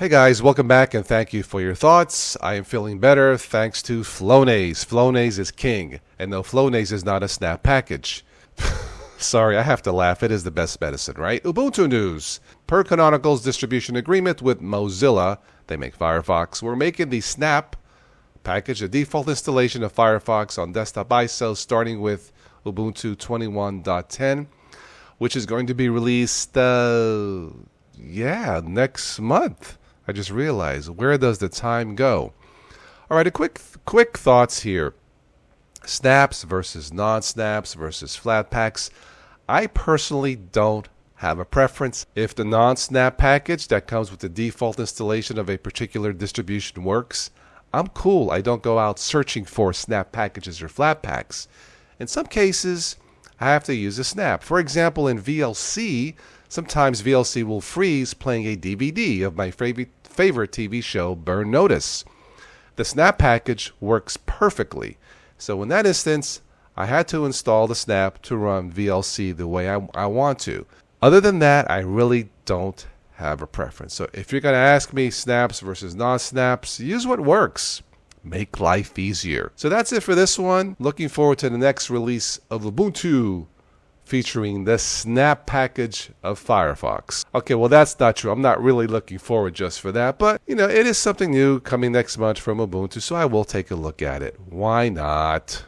Hey guys, welcome back and thank you for your thoughts. I am feeling better thanks to Flonase. Flonase is king. And no, Flonase is not a snap package. Sorry, I have to laugh. It is the best medicine, right? Ubuntu news. Per Canonical's distribution agreement with Mozilla, they make Firefox, we're making the Snap package, the default installation of Firefox on desktop ISO, starting with Ubuntu 21.10, which is going to be released, next month. I just realized, where does the time go? All right, a quick thoughts here. Snaps versus non-snaps versus Flatpaks. I personally don't have a preference. If the non-snap package that comes with the default installation of a particular distribution works, I'm cool. I don't go out searching for snap packages or Flatpaks. In some cases, I have to use a snap. For example, in VLC, sometimes VLC will freeze playing a DVD of my favorite TV show, Burn Notice. The snap package works perfectly. So in that instance, I had to install the snap to run VLC the way I want to. Other than that, I really don't have a preference. So if you're going to ask me snaps versus non-snaps, use what works. Make life easier. So that's it for this one. Looking forward to the next release of Ubuntu featuring the snap package of Firefox. Okay, well that's not true. I'm not really looking forward just for that, but it is something new coming next month from Ubuntu, so I will take a look at it. Why not?